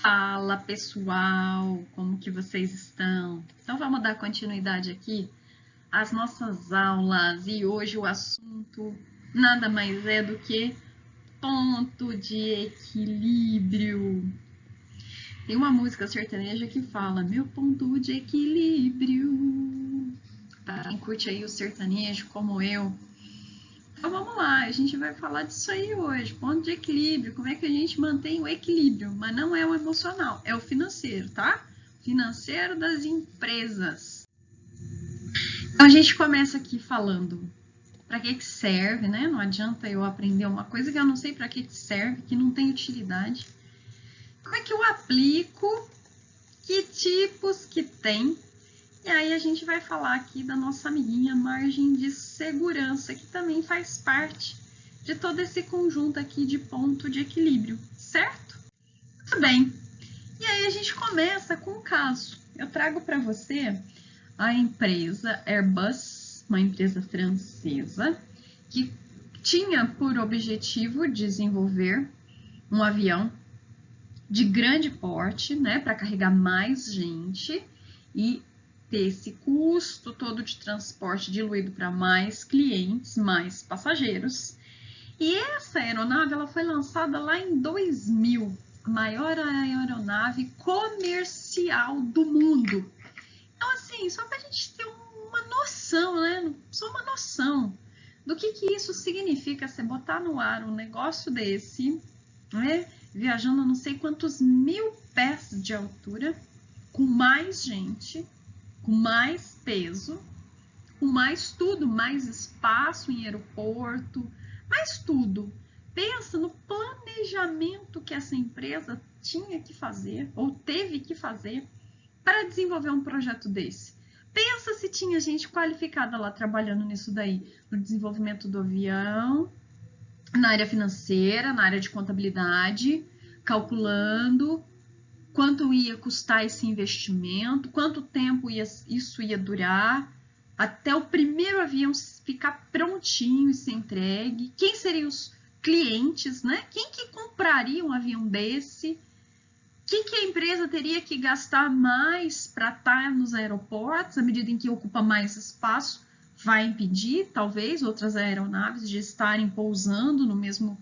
Fala pessoal, como que vocês estão? Então vamos dar continuidade aqui às nossas aulas e hoje o assunto nada mais é do que ponto de equilíbrio. Tem uma música sertaneja que fala meu ponto de equilíbrio. Para quem curte aí o sertanejo como eu. Então vamos lá, a gente vai falar disso aí hoje, ponto de equilíbrio, como é que a gente mantém o equilíbrio, mas não é o emocional, é o financeiro, tá? Financeiro das empresas. Então a gente começa aqui falando para que serve, né? Não adianta eu aprender uma coisa que eu não sei para que serve, que não tem utilidade. Como é que eu aplico? Que tipos que tem? E aí a gente vai falar aqui da nossa amiguinha margem de segurança, que também faz parte de todo esse conjunto aqui de ponto de equilíbrio, certo? Muito bem. E aí a gente começa com um caso. Eu trago para você a empresa Airbus, uma empresa francesa, que tinha por objetivo desenvolver um avião de grande porte, né, para carregar mais gente e ter esse custo todo de transporte diluído para mais clientes, mais passageiros. E essa aeronave ela foi lançada lá em 2000, a maior aeronave comercial do mundo. Então, assim, só para a gente ter uma noção, né? Só uma noção do que isso significa você botar no ar um negócio desse, né? Viajando a não sei quantos mil pés de altura, com mais gente, com mais peso, com mais tudo, mais espaço em aeroporto, mais tudo. Pensa no planejamento que essa empresa tinha que fazer, ou teve que fazer, para desenvolver um projeto desse. Pensa se tinha gente qualificada lá trabalhando nisso daí, no desenvolvimento do avião, na área financeira, na área de contabilidade, calculando quanto ia custar esse investimento, quanto tempo isso ia durar, até o primeiro avião ficar prontinho e ser entregue, quem seriam os clientes, né? Quem que compraria um avião desse? Que a empresa teria que gastar mais para estar nos aeroportos, à medida em que ocupa mais espaço, vai impedir, talvez, outras aeronaves de estarem pousando no mesmo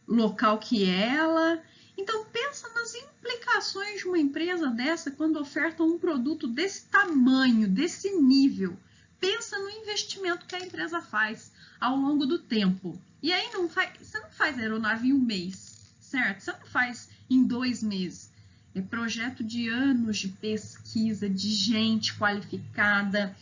local que ela. Então, pensa nas implicações de uma empresa dessa quando oferta um produto desse tamanho, desse nível. Pensa no investimento que a empresa faz ao longo do tempo. E aí você não faz aeronave em um mês, certo? Você não faz em 2 meses. É projeto de anos de pesquisa, de gente qualificada,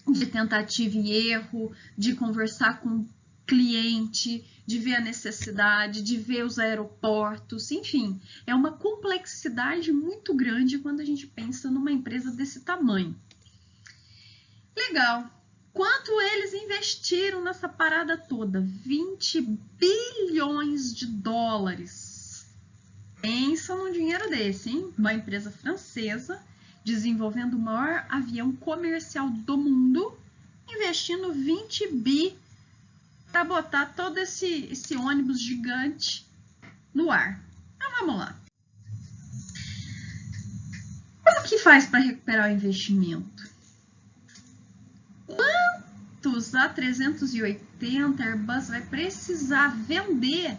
de tentativa e erro, de conversar com o cliente, de ver a necessidade, de ver os aeroportos, enfim, é uma complexidade muito grande quando a gente pensa numa empresa desse tamanho. Legal. Quanto eles investiram nessa parada toda? 20 bilhões de dólares. Pensa num dinheiro desse, hein? Uma empresa francesa desenvolvendo o maior avião comercial do mundo, investindo 20 bi para botar todo esse ônibus gigante no ar. Então vamos lá. Como que faz para recuperar o investimento? Quantos A380 Airbus vai precisar vender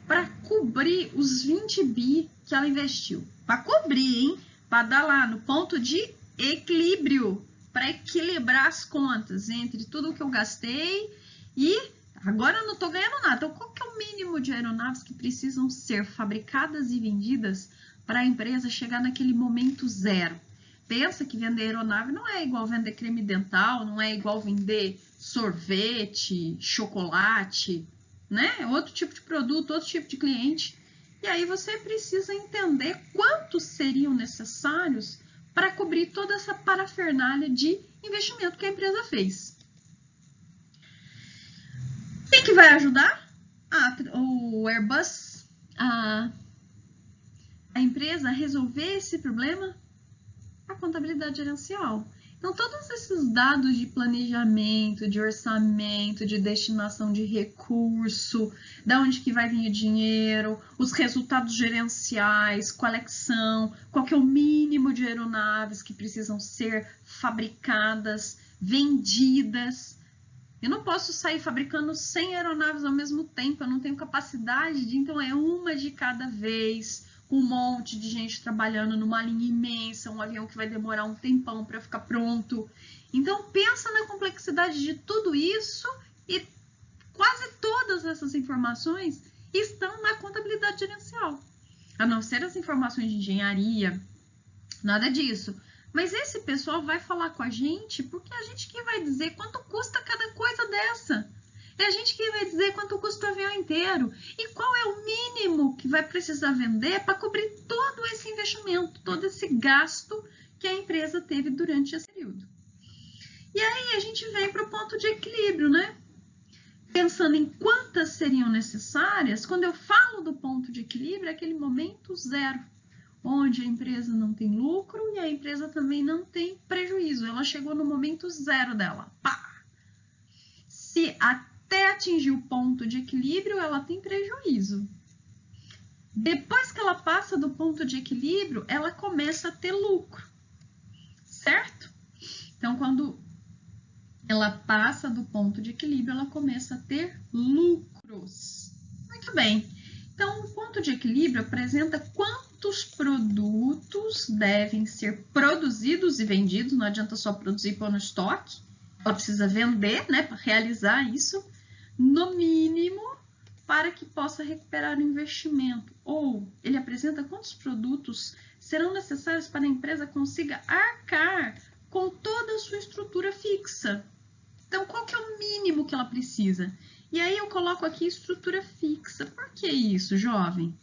para cobrir os 20 bi que ela investiu? Para cobrir, hein? Para dar lá no ponto de equilíbrio, para equilibrar as contas entre tudo que eu gastei e agora eu não estou ganhando nada. Então, qual que é o mínimo de aeronaves que precisam ser fabricadas e vendidas para a empresa chegar naquele momento zero? Pensa que vender aeronave não é igual vender creme dental, não é igual vender sorvete, chocolate, né? É outro tipo de produto, outro tipo de cliente. E aí você precisa entender quantos seriam necessários para cobrir toda essa parafernália de investimento que a empresa fez. Quem que vai ajudar? O Airbus, a empresa a resolver esse problema? A contabilidade gerencial. Então, todos esses dados de planejamento, de orçamento, de destinação de recurso, da onde que vai vir o dinheiro, os resultados gerenciais, qual é que são, qual que é o mínimo de aeronaves que precisam ser fabricadas, vendidas. Eu não posso sair fabricando 100 aeronaves ao mesmo tempo, eu não tenho capacidade de, então é uma de cada vez, com um monte de gente trabalhando numa linha imensa, um avião que vai demorar um tempão para ficar pronto. Então pensa na complexidade de tudo isso e quase todas essas informações estão na contabilidade gerencial. A não ser as informações de engenharia, nada disso. Mas esse pessoal vai falar com a gente porque a gente que vai dizer quanto custa cada coisa dessa. É a gente que vai dizer quanto custa o avião inteiro e qual é o mínimo que vai precisar vender para cobrir todo esse investimento, todo esse gasto que a empresa teve durante esse período. E aí a gente vem para o ponto de equilíbrio, né? Pensando em quantas seriam necessárias, quando eu falo do ponto de equilíbrio, é aquele momento zero, onde a empresa não tem lucro e a empresa também não tem prejuízo. Ela chegou no momento zero dela. Pá! Se até atingir o ponto de equilíbrio, ela tem prejuízo. Depois que ela passa do ponto de equilíbrio, ela começa a ter lucro, certo? Então, quando ela passa do ponto de equilíbrio, ela começa a ter lucros. Muito bem. Então, o ponto de equilíbrio apresenta quantos produtos devem ser produzidos e vendidos. Não adianta só produzir e pôr no estoque. Ela precisa vender, né, para realizar isso, no mínimo, para que possa recuperar o investimento. Ou ele apresenta quantos produtos serão necessários para a empresa consiga arcar com toda a sua estrutura fixa. Então, qual que é o mínimo que ela precisa? E aí eu coloco aqui estrutura fixa. Por que isso, jovem?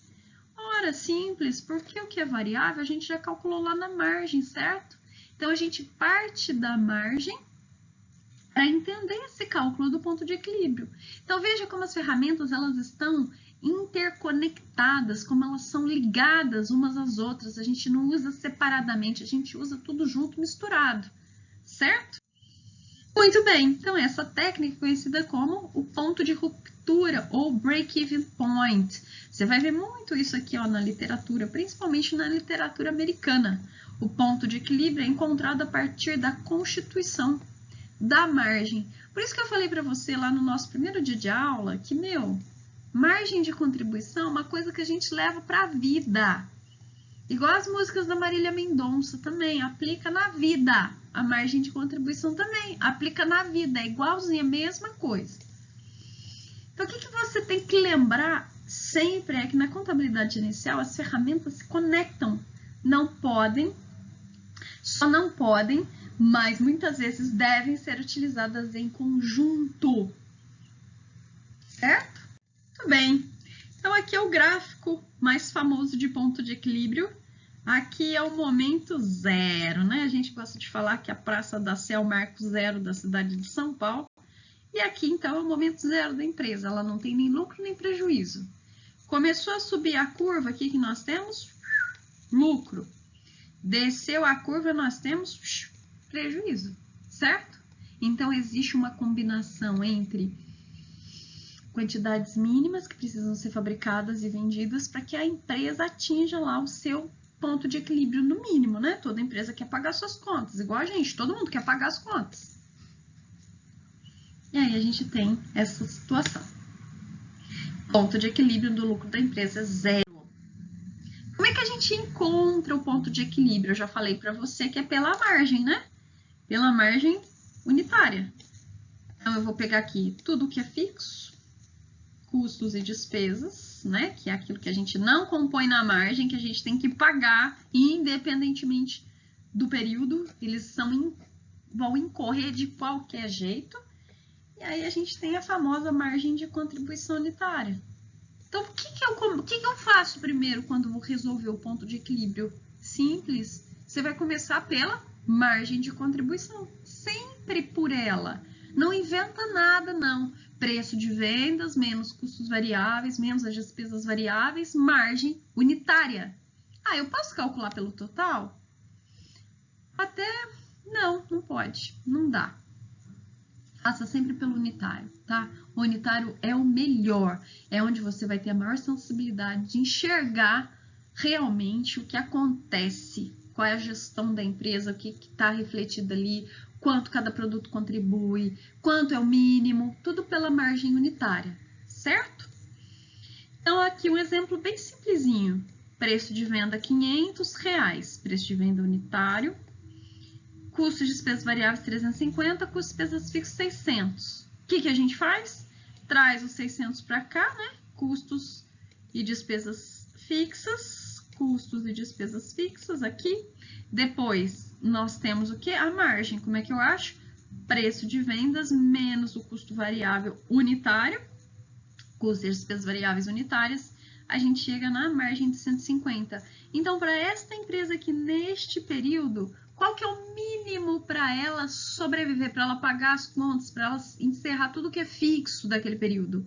Ora, simples, porque o que é variável a gente já calculou lá na margem, certo? Então, a gente parte da margem para entender esse cálculo do ponto de equilíbrio. Então, veja como as ferramentas elas estão interconectadas, como elas são ligadas umas às outras. A gente não usa separadamente, a gente usa tudo junto, misturado, certo? Muito bem, então essa técnica é conhecida como o ponto de ruptura ou break-even point. Você vai ver muito isso aqui ó, na literatura, principalmente na literatura americana. O ponto de equilíbrio é encontrado a partir da constituição da margem. Por isso que eu falei para você lá no nosso primeiro dia de aula que, margem de contribuição é uma coisa que a gente leva para a vida. Igual as músicas da Marília Mendonça também, aplica na vida. A margem de contribuição também aplica na vida, é igualzinho, a mesma coisa. Então, o que você tem que lembrar sempre é que na contabilidade gerencial as ferramentas se conectam. Só não podem, mas muitas vezes devem ser utilizadas em conjunto. Certo? Muito bem. Então, aqui é o gráfico mais famoso de ponto de equilíbrio. Aqui é o momento zero, né? A gente gosta de falar que a Praça da Sé é o marco zero da cidade de São Paulo. E aqui, então, é o momento zero da empresa. Ela não tem nem lucro nem prejuízo. Começou a subir a curva, aqui que nós temos lucro. Desceu a curva, nós temos prejuízo, certo? Então, existe uma combinação entre quantidades mínimas que precisam ser fabricadas e vendidas para que a empresa atinja lá o seu ponto de equilíbrio no mínimo, né? Toda empresa quer pagar suas contas, igual a gente, todo mundo quer pagar as contas. E aí a gente tem essa situação. Ponto de equilíbrio do lucro da empresa é zero. Como é que a gente encontra o ponto de equilíbrio? Eu já falei para você que é pela margem, né? Pela margem unitária. Então, eu vou pegar aqui tudo que é fixo, custos e despesas, né? Que é aquilo que a gente não compõe na margem, que a gente tem que pagar independentemente do período. Eles vão incorrer de qualquer jeito. E aí a gente tem a famosa margem de contribuição unitária. Então, o que eu faço primeiro quando vou resolver o ponto de equilíbrio? Simples. Você vai começar pela margem de contribuição. Sempre por ela. Não inventa nada, não. Preço de vendas, menos custos variáveis, menos as despesas variáveis, margem unitária. Ah, eu posso calcular pelo total? Até Não, não pode, não dá. Faça sempre pelo unitário, tá? O unitário é o melhor, é onde você vai ter a maior sensibilidade de enxergar realmente o que acontece, qual é a gestão da empresa, o que está refletido ali, quanto cada produto contribui, quanto é o mínimo, tudo pela margem unitária, certo? Então, aqui um exemplo bem simplesinho. Preço de venda R$500, preço de venda unitário, custos de despesas variáveis 350, custos de despesas fixos 600. O que a gente faz? Traz os 600 para cá, né? Custos e despesas fixas, custos e despesas fixas aqui. Depois, nós temos o que? A margem. Como é que eu acho? Preço de vendas menos o custo variável unitário, custos e despesas variáveis unitárias, a gente chega na margem de 150. Então, para esta empresa aqui, neste período, qual que é o mínimo para ela sobreviver, para ela pagar as contas, para ela encerrar tudo que é fixo daquele período?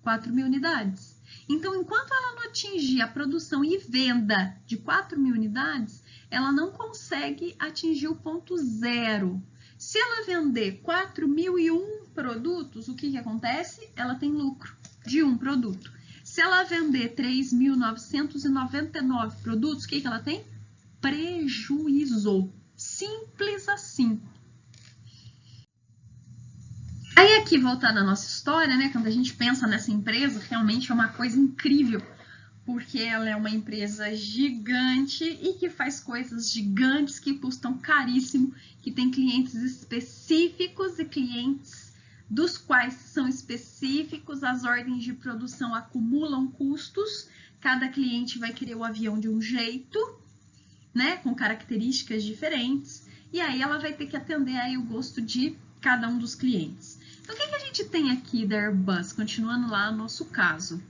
4.000 unidades. Então, enquanto ela não atingir a produção e venda de 4.000 unidades, ela não consegue atingir o ponto zero. Se ela vender 4.001 produtos, o que acontece? Ela tem lucro de um produto. Se ela vender 3.999 produtos, o que ela tem? Prejuízo. Simples assim. Aí aqui, voltando à nossa história, né? Quando a gente pensa nessa empresa, realmente é uma coisa incrível, porque ela é uma empresa gigante e que faz coisas gigantes que custam caríssimo, que tem clientes específicos e clientes dos quais são específicos, as ordens de produção acumulam custos, cada cliente vai querer o avião de um jeito, né, com características diferentes, e aí ela vai ter que atender aí o gosto de cada um dos clientes. Então, o que a gente tem aqui da Airbus, continuando lá no nosso caso?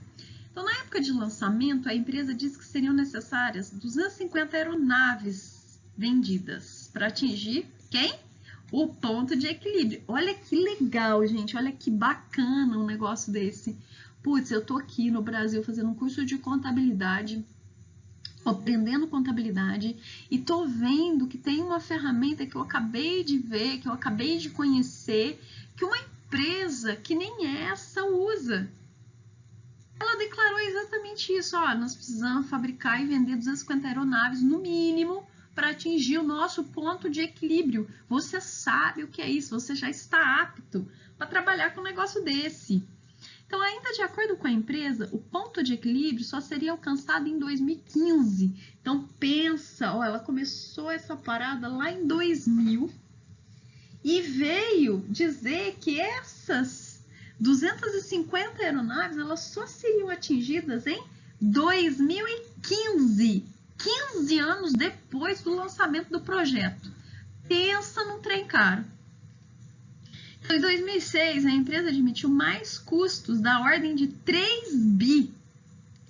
Então, na época de lançamento, a empresa disse que seriam necessárias 250 aeronaves vendidas para atingir quem? O ponto de equilíbrio. Olha que legal, gente. Olha que bacana um negócio desse. Putz, eu tô aqui no Brasil fazendo um curso de contabilidade, aprendendo contabilidade, e tô vendo que tem uma ferramenta que eu acabei de ver, que eu acabei de conhecer, que uma empresa que nem essa usa. Ela declarou exatamente isso, ó, nós precisamos fabricar e vender 250 aeronaves no mínimo para atingir o nosso ponto de equilíbrio. Você sabe o que é isso, você já está apto para trabalhar com um negócio desse. Então, ainda de acordo com a empresa, o ponto de equilíbrio só seria alcançado em 2015. Então, pensa, ó, ela começou essa parada lá em 2000 e veio dizer que essas 250 aeronaves, elas só seriam atingidas em 2015, 15 anos depois do lançamento do projeto. Pensa num trem caro. Então, em 2006, a empresa admitiu mais custos da ordem de 3 bi,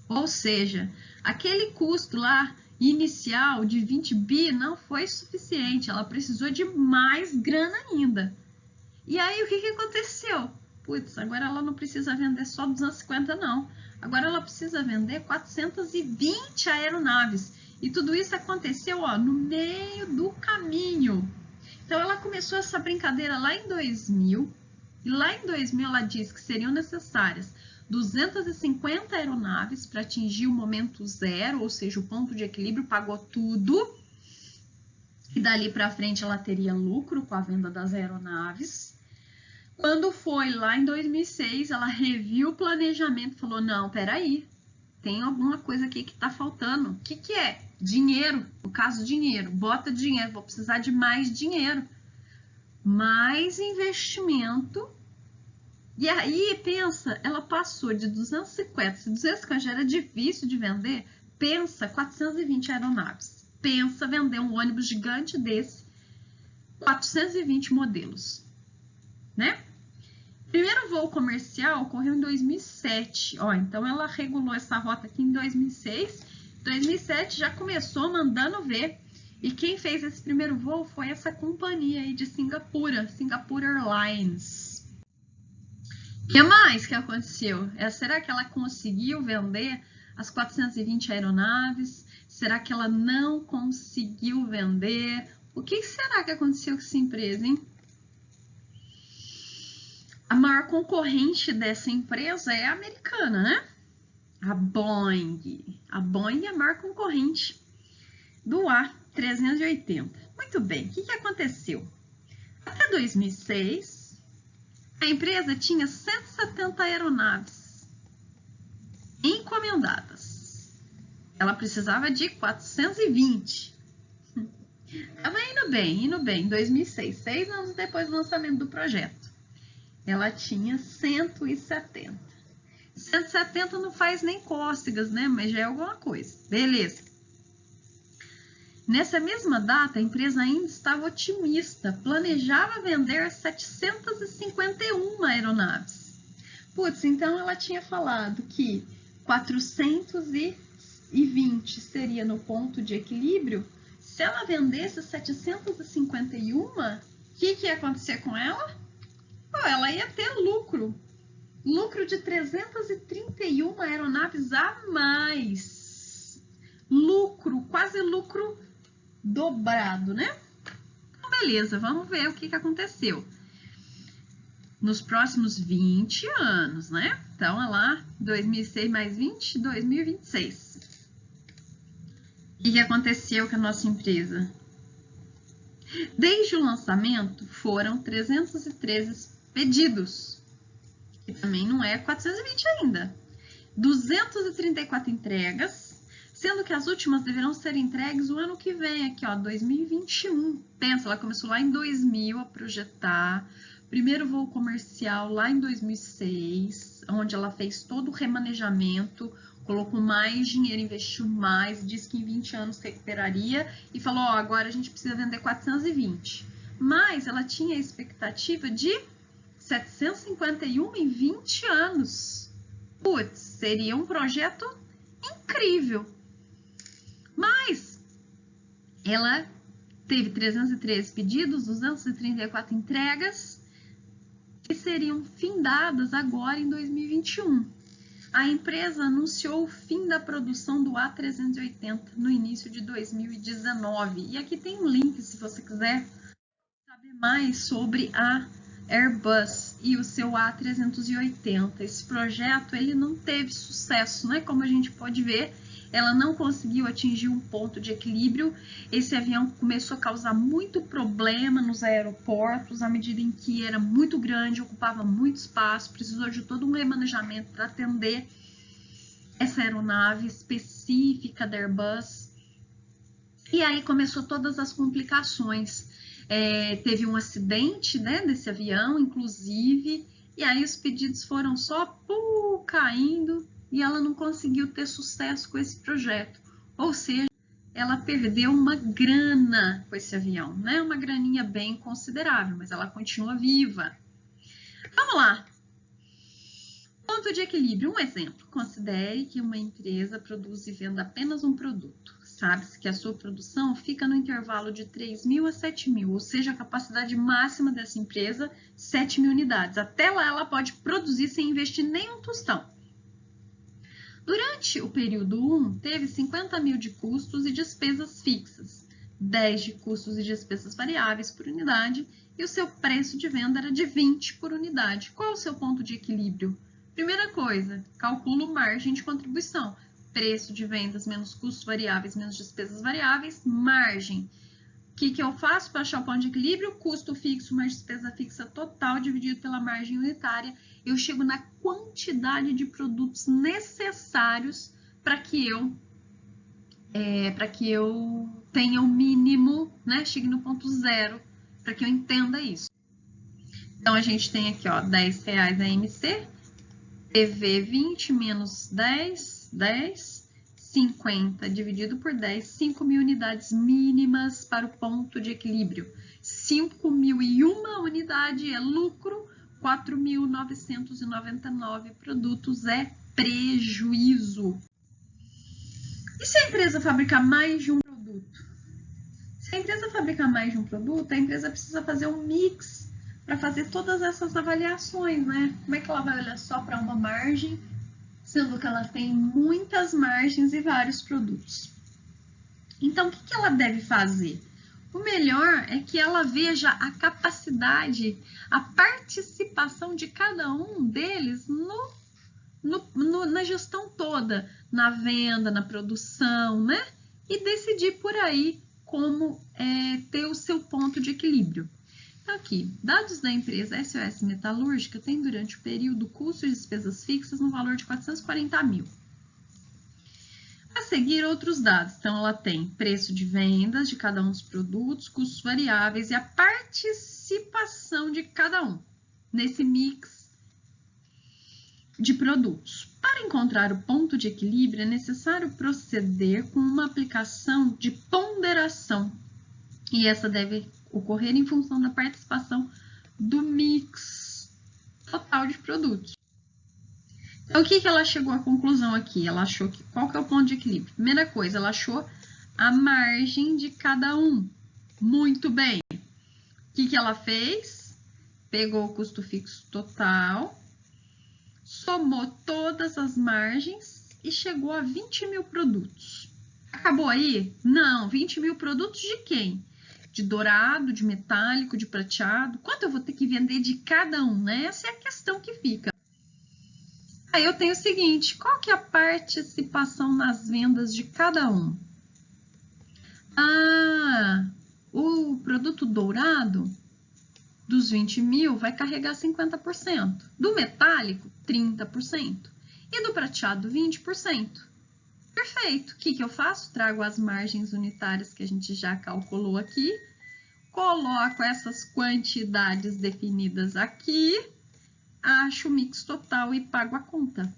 ou seja, aquele custo lá inicial de 20 bi não foi suficiente, ela precisou de mais grana ainda. E aí, o que aconteceu? Putz, agora ela não precisa vender só 250, não. Agora ela precisa vender 420 aeronaves. E tudo isso aconteceu, ó, no meio do caminho. Então, ela começou essa brincadeira lá em 2000. E lá em 2000, ela disse que seriam necessárias 250 aeronaves para atingir o momento zero, ou seja, o ponto de equilíbrio, pagou tudo. E dali para frente, ela teria lucro com a venda das aeronaves. Quando foi lá em 2006, ela reviu o planejamento e falou, não, peraí, tem alguma coisa aqui que está faltando. O que é? Dinheiro, no caso, dinheiro. Bota dinheiro, vou precisar de mais dinheiro. Mais investimento. E aí, pensa, ela passou de 250, se 250 já era difícil de vender, pensa 420 aeronaves. Pensa vender um ônibus gigante desse, 420 modelos, né? Primeiro voo comercial ocorreu em 2007. Ó, então ela regulou essa rota aqui em 2006. 2007 já começou mandando ver. E quem fez esse primeiro voo foi essa companhia aí de Singapura, Singapore Airlines. O que mais que aconteceu? Será que ela conseguiu vender as 420 aeronaves? Será que ela não conseguiu vender O que será que aconteceu com essa empresa, hein? A maior concorrente dessa empresa é a americana, né? A Boeing. A Boeing é a maior concorrente do A380. Muito bem, o que aconteceu? Até 2006, a empresa tinha 170 aeronaves encomendadas. Ela precisava de 420. Estava indo bem, em 2006, 6 anos depois do lançamento do projeto. Ela tinha 170. 170 não faz nem cócegas, né? Mas já é alguma coisa. Beleza. Nessa mesma data, a empresa ainda estava otimista. Planejava vender 751 aeronaves. Putz, então ela tinha falado que 420 seria no ponto de equilíbrio. Se ela vendesse 751, o que ia acontecer com ela? Ela ia ter lucro. Lucro de 331 aeronaves a mais. Lucro, quase lucro dobrado, né? Então, beleza, vamos ver o que aconteceu. Nos próximos 20 anos, né? Então, olha lá, 2006 mais 20, 2026. O que aconteceu com a nossa empresa? Desde o lançamento, foram 313 pedidos. Que também não é 420 ainda. 234 entregas, sendo que as últimas deverão ser entregues o ano que vem, aqui ó, 2021. Pensa, ela começou lá em 2000 a projetar, primeiro voo comercial lá em 2006, onde ela fez todo o remanejamento, colocou mais dinheiro, investiu mais, disse que em 20 anos recuperaria e falou, ó, agora a gente precisa vender 420. Mas ela tinha a expectativa de 751 em 20 anos. Putz, seria um projeto incrível. Mas ela teve 313 pedidos, 234 entregas, que seriam findadas agora em 2021. A empresa anunciou o fim da produção do A380 no início de 2019. E aqui tem um link se você quiser saber mais sobre a Airbus e o seu A380. Esse projeto ele não teve sucesso, né? Como a gente pode ver, ela não conseguiu atingir um ponto de equilíbrio. Esse avião começou a causar muito problema nos aeroportos, à medida em que era muito grande, ocupava muito espaço, precisou de todo um remanejamento para atender essa aeronave específica da Airbus. E aí começou todas as complicações. Teve um acidente, né, desse avião, inclusive, e aí os pedidos foram só caindo e ela não conseguiu ter sucesso com esse projeto. Ou seja, ela perdeu uma grana com esse avião, né? Uma graninha bem considerável, mas ela continua viva. Vamos lá. Ponto de equilíbrio. Um exemplo. Considere que uma empresa produz e venda apenas um produto. Sabe-se que a sua produção fica no intervalo de 3.000 a 7.000, ou seja, a capacidade máxima dessa empresa, 7.000 unidades. Até lá ela pode produzir sem investir nenhum tostão. Durante o período 1, teve 50.000 de custos e despesas fixas, 10 de custos e despesas variáveis por unidade, e o seu preço de venda era de 20 por unidade. Qual é o seu ponto de equilíbrio? Primeira coisa, calculo margem de contribuição. Preço de vendas menos custos variáveis menos despesas variáveis, margem. O que eu faço para achar o ponto de equilíbrio? Custo fixo mais despesa fixa total dividido pela margem unitária. Eu chego na quantidade de produtos necessários para que eu tenha o mínimo, né? Chegue no ponto zero, para que eu entenda isso. Então, a gente tem aqui, ó, R$10 a MC, PV 20 menos 10, 10, 50 dividido por 10, 5.000 unidades mínimas para o ponto de equilíbrio. 5.001 unidade é lucro, 4.999 produtos é prejuízo. E se a empresa fabricar mais de um produto? Se a empresa fabricar mais de um produto, a empresa precisa fazer um mix para fazer todas essas avaliações, né? Como é que ela vai olhar só para uma margem, sendo que ela tem muitas margens e vários produtos? Então, o que ela deve fazer? O melhor é que ela veja a capacidade, a participação de cada um deles na gestão toda, na venda, na produção, né? E decidir por aí como ter o seu ponto de equilíbrio. Então, aqui, dados da empresa SOS Metalúrgica tem durante o período custos e despesas fixas no valor de 440 mil. A seguir, outros dados. Então, ela tem preço de vendas de cada um dos produtos, custos variáveis e a participação de cada um nesse mix de produtos. Para encontrar o ponto de equilíbrio, é necessário proceder com uma aplicação de ponderação. E essa deve ocorrer em função da participação do mix total de produtos. Então, o que ela chegou à conclusão aqui? Ela achou que qual que é o ponto de equilíbrio? Primeira coisa, ela achou a margem de cada um. Muito bem. O que ela fez? Pegou o custo fixo total, somou todas as margens e chegou a 20 mil produtos. Acabou aí? Não, 20 mil produtos de quem? De dourado, de metálico, de prateado. Quanto eu vou ter que vender de cada um, né? Essa é a questão que fica. Aí eu tenho o seguinte, qual que é a participação nas vendas de cada um? O produto dourado dos 20 mil vai carregar 50%. Do metálico, 30%. E do prateado, 20%. Perfeito. O que eu faço? Trago as margens unitárias que a gente já calculou aqui. Coloco essas quantidades definidas aqui. Acho o mix total e pago a conta.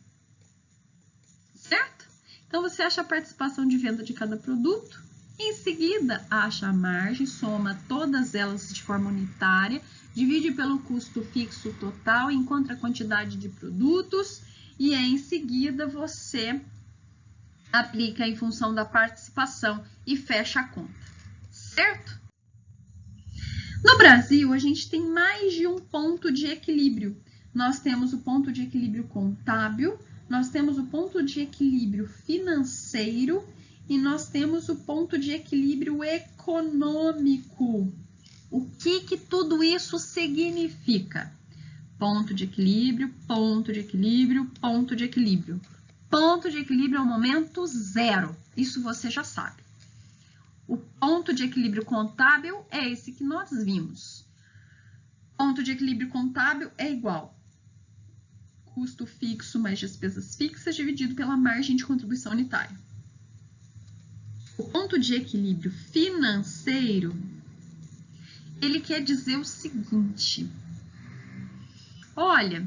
Certo? Então, você acha a participação de venda de cada produto. Em seguida, acha a margem, soma todas elas de forma unitária, divide pelo custo fixo total, encontra a quantidade de produtos e em seguida você aplica em função da participação e fecha a conta. Certo? No Brasil, a gente tem mais de um ponto de equilíbrio. Nós temos o ponto de equilíbrio contábil, nós temos o ponto de equilíbrio financeiro e nós temos o ponto de equilíbrio econômico. O que tudo isso significa? Ponto de equilíbrio, ponto de equilíbrio, ponto de equilíbrio. Ponto de equilíbrio é o momento zero, isso você já sabe. O ponto de equilíbrio contábil é esse que nós vimos. Ponto de equilíbrio contábil é igual custo fixo mais despesas fixas dividido pela margem de contribuição unitária. O ponto de equilíbrio financeiro, ele quer dizer o seguinte: olha,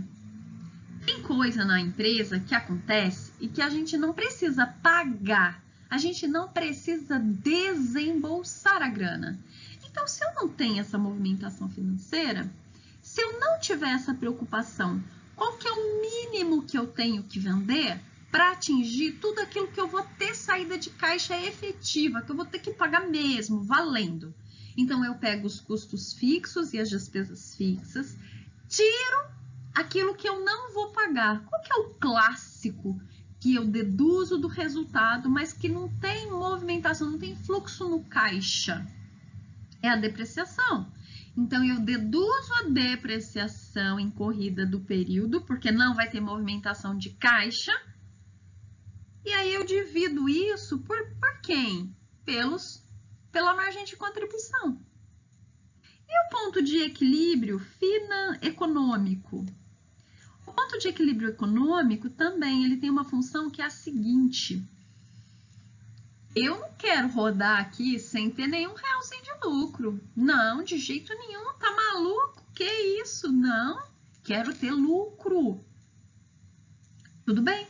tem coisa na empresa que acontece e que a gente não precisa pagar, a gente não precisa desembolsar a grana. Então, se eu não tenho essa movimentação financeira, se eu não tiver essa preocupação, qual que é o mínimo que eu tenho que vender para atingir tudo aquilo que eu vou ter saída de caixa efetiva, que eu vou ter que pagar mesmo, valendo. Então, eu pego os custos fixos e as despesas fixas, tiro aquilo que eu não vou pagar. Qual que é o clássico que eu deduzo do resultado, mas que não tem movimentação, não tem fluxo no caixa? É a depreciação. Então, eu deduzo a depreciação incorrida do período, porque não vai ter movimentação de caixa. E aí, eu divido isso por quem? Pela margem de contribuição. E o ponto de equilíbrio econômico? O ponto de equilíbrio econômico também ele tem uma função que é a seguinte: eu não quero rodar aqui sem ter nenhum realzinho de lucro. Não, de jeito nenhum, tá maluco? Que isso? Não, quero ter lucro. Tudo bem?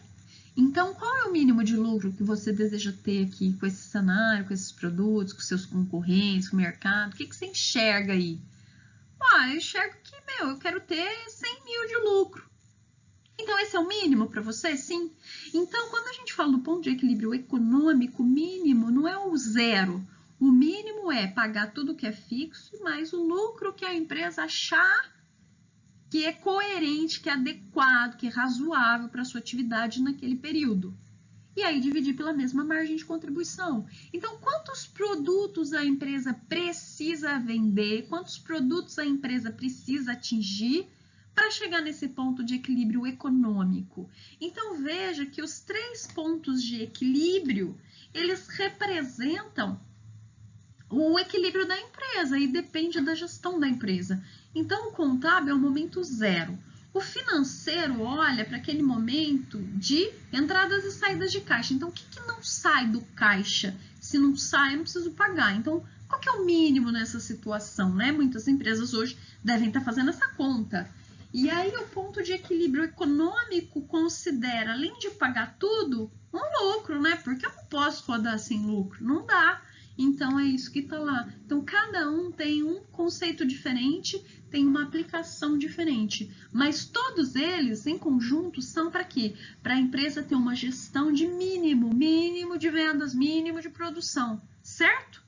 Então, qual é o mínimo de lucro que você deseja ter aqui com esse cenário, com esses produtos, com seus concorrentes, com o mercado? O que você enxerga aí? Eu enxergo que, eu quero ter 100 mil de lucro. Então, esse é o mínimo para você? Sim. Então, quando a gente fala do ponto de equilíbrio econômico, mínimo não é o zero. O mínimo é pagar tudo que é fixo, mais o lucro que a empresa achar que é coerente, que é adequado, que é razoável para a sua atividade naquele período. e aí dividir pela mesma margem de contribuição. Então, quantos produtos a empresa precisa vender, quantos produtos a empresa precisa atingir para chegar nesse ponto de equilíbrio econômico? Então, veja que os 3 pontos de equilíbrio, eles representam o equilíbrio da empresa e depende da gestão da empresa. Então, o contábil é o momento zero. O financeiro olha para aquele momento de entradas e saídas de caixa. Então, o que não sai do caixa? Se não sai, eu não preciso pagar. Então, qual que é o mínimo nessa situação, né? Muitas empresas hoje devem estar fazendo essa conta. E aí, o ponto de equilíbrio econômico considera, além de pagar tudo, um lucro, né? Porque eu não posso rodar sem lucro, não dá. Então, é isso que está lá. Então, cada um tem um conceito diferente, tem uma aplicação diferente. Mas todos eles, em conjunto, são para quê? Para a empresa ter uma gestão de mínimo de vendas, mínimo de produção, certo?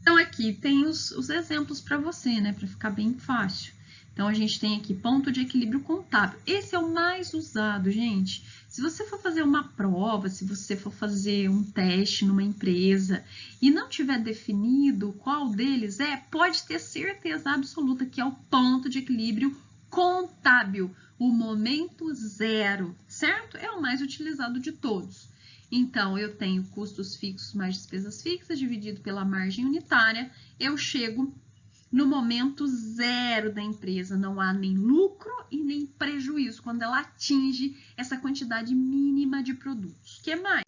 Então, aqui tem os exemplos para você, né? Para ficar bem fácil. Então, a gente tem aqui ponto de equilíbrio contábil. Esse é o mais usado, gente. Se você for fazer uma prova, se você for fazer um teste numa empresa e não tiver definido qual deles é, pode ter certeza absoluta que é o ponto de equilíbrio contábil, o momento zero, certo? É o mais utilizado de todos. Então, eu tenho custos fixos mais despesas fixas dividido pela margem unitária, eu chego no momento zero da empresa, não há nem lucro e nem prejuízo quando ela atinge essa quantidade mínima de produtos. O que mais?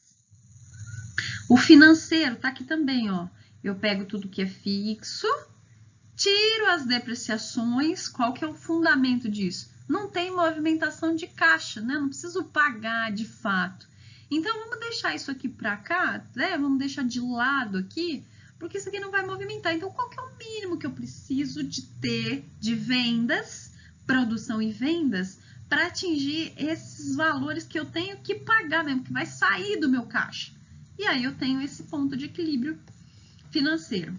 O financeiro tá aqui também, ó. Eu pego tudo que é fixo, tiro as depreciações. Qual que é o fundamento disso? Não tem movimentação de caixa, né? Não preciso pagar de fato. Então, vamos deixar isso aqui para cá, né? Vamos deixar de lado aqui, porque isso aqui não vai movimentar. Então, qual que é o mínimo que eu preciso de ter de vendas, produção e vendas, para atingir esses valores que eu tenho que pagar mesmo, que vai sair do meu caixa? E aí, eu tenho esse ponto de equilíbrio financeiro.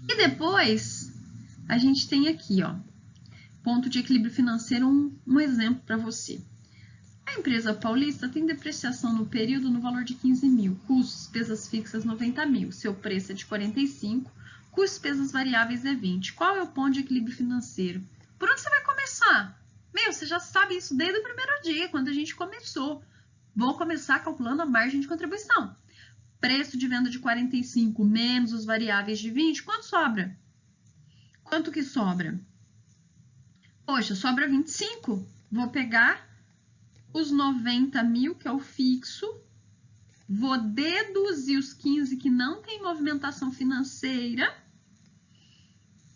E depois, a gente tem aqui, ó, ponto de equilíbrio financeiro, um exemplo para você. A empresa paulista tem depreciação no período no valor de 15 mil, custos, despesas fixas 90 mil, seu preço é de 45, custos, despesas variáveis é 20. Qual é o ponto de equilíbrio financeiro? Por onde você vai começar? Meu, você já sabe isso desde o primeiro dia, quando a gente começou. Vou começar calculando a margem de contribuição. Preço de venda de 45 menos os variáveis de 20, quanto sobra? Quanto que sobra? Poxa, sobra 25. Vou pegar os 90 mil, que é o fixo, vou deduzir os 15 que não tem movimentação financeira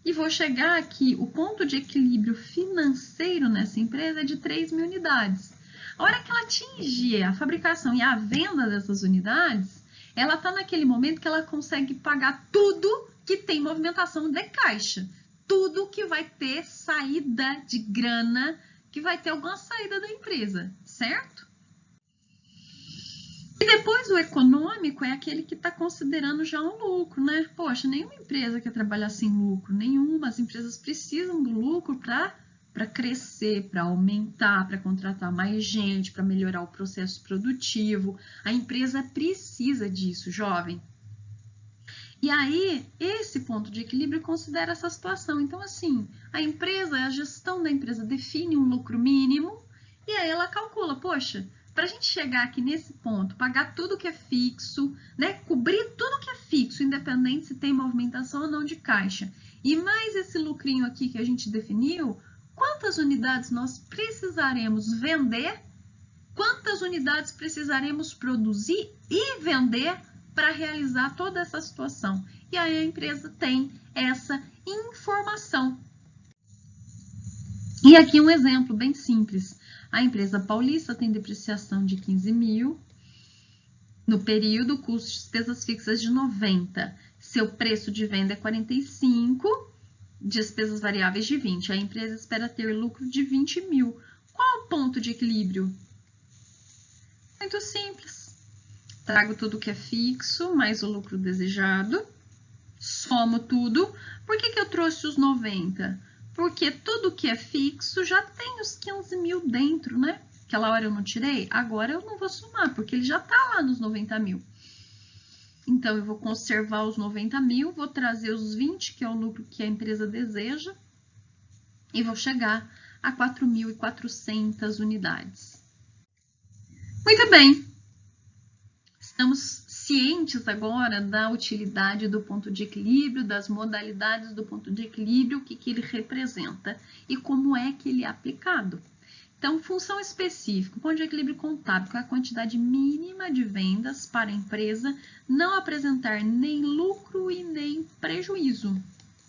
e vou chegar aqui, o ponto de equilíbrio financeiro nessa empresa é de 3 mil unidades. A hora que ela atingir a fabricação e a venda dessas unidades, ela está naquele momento que ela consegue pagar tudo que tem movimentação de caixa, tudo que vai ter saída de grana, que vai ter alguma saída da empresa, certo? E depois o econômico é aquele que está considerando já um lucro, né? Poxa, nenhuma empresa quer trabalhar sem lucro, nenhuma. As empresas precisam do lucro para crescer, para aumentar, para contratar mais gente, para melhorar o processo produtivo. A empresa precisa disso, jovem. E aí, esse ponto de equilíbrio considera essa situação. Então, assim, a gestão da empresa define um lucro mínimo e aí ela calcula, poxa, para a gente chegar aqui nesse ponto, pagar tudo que é fixo, né, cobrir tudo que é fixo, independente se tem movimentação ou não de caixa, e mais esse lucrinho aqui que a gente definiu, quantas unidades nós precisaremos vender, quantas unidades precisaremos produzir e vender para realizar toda essa situação. E aí a empresa tem essa informação. E aqui um exemplo bem simples. A empresa paulista tem depreciação de 15 mil no período, custo de despesas fixas de 90. Seu preço de venda é 45, despesas variáveis de 20. A empresa espera ter lucro de 20 mil. Qual o ponto de equilíbrio? Muito simples. Trago tudo que é fixo, mais o lucro desejado, somo tudo. Por que eu trouxe os 90? Porque tudo que é fixo já tem os 15 mil dentro, né? Aquela hora eu não tirei, agora eu não vou somar, porque ele já está lá nos 90 mil. Então, eu vou conservar os 90 mil, vou trazer os 20, que é o lucro que a empresa deseja, e vou chegar a 4.400 unidades. Muito bem. Estamos cientes agora da utilidade do ponto de equilíbrio, das modalidades do ponto de equilíbrio, o que ele representa e como é que ele é aplicado. Então, função específica, ponto de equilíbrio contábil, é a quantidade mínima de vendas para a empresa não apresentar nem lucro e nem prejuízo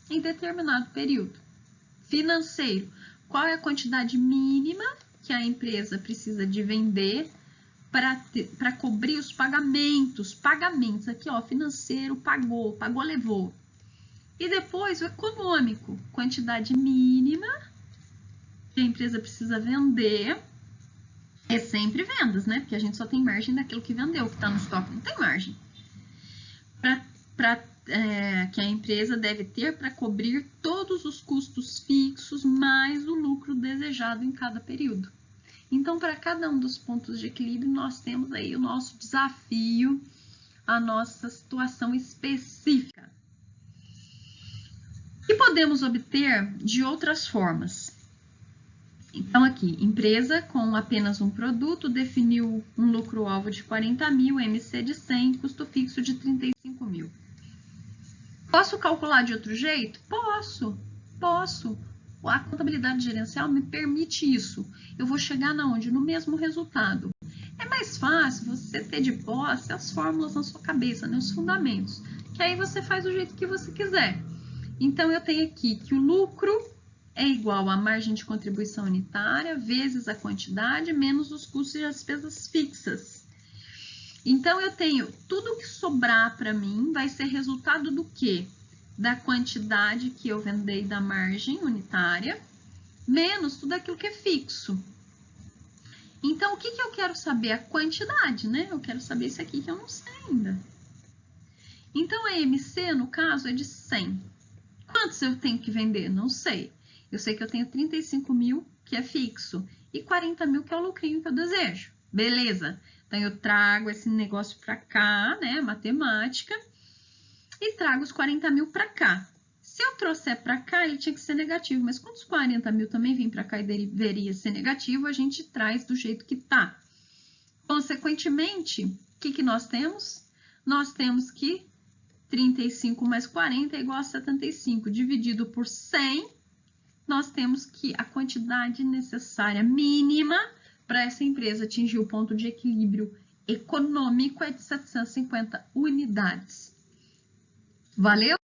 em determinado período. Financeiro, qual é a quantidade mínima que a empresa precisa de vender para cobrir os pagamentos. Pagamentos, aqui ó, financeiro, pagou, levou. E depois o econômico, quantidade mínima que a empresa precisa vender, é sempre vendas, né? Porque a gente só tem margem daquilo que vendeu, que está no estoque, não tem margem. Que a empresa deve ter para cobrir todos os custos fixos, mais o lucro desejado em cada período. Então, para cada um dos pontos de equilíbrio, nós temos aí o nosso desafio, a nossa situação específica. E podemos obter de outras formas. Então, aqui, empresa com apenas um produto definiu um lucro-alvo de 40 mil, MC de 100, custo fixo de 35 mil. Posso calcular de outro jeito? Posso. A contabilidade gerencial me permite isso. Eu vou chegar na onde? No mesmo resultado. É mais fácil você ter de posse as fórmulas na sua cabeça, né? Os fundamentos. Que aí você faz do jeito que você quiser. Então, eu tenho aqui que o lucro é igual à margem de contribuição unitária vezes a quantidade menos os custos e as despesas fixas. Então, eu tenho tudo que sobrar para mim vai ser resultado do quê? Da quantidade que eu vendei da margem unitária, menos tudo aquilo que é fixo. Então, o que eu quero saber? A quantidade, né? Eu quero saber isso aqui que eu não sei ainda. Então, a MC, no caso, é de 100. Quantos eu tenho que vender? Não sei. Eu sei que eu tenho 35 mil, que é fixo, e 40 mil, que é o lucrinho que eu desejo. Beleza. Então, eu trago esse negócio para cá, né? Matemática. E trago os 40 mil para cá. Se eu trouxer para cá, ele tinha que ser negativo, mas quando os 40 mil também vêm para cá e deveria ser negativo, a gente traz do jeito que tá. Consequentemente, o que nós temos? Nós temos que 35 mais 40 é igual a 75, dividido por 100, nós temos que a quantidade necessária mínima para essa empresa atingir o ponto de equilíbrio econômico é de 750 unidades. Valeu?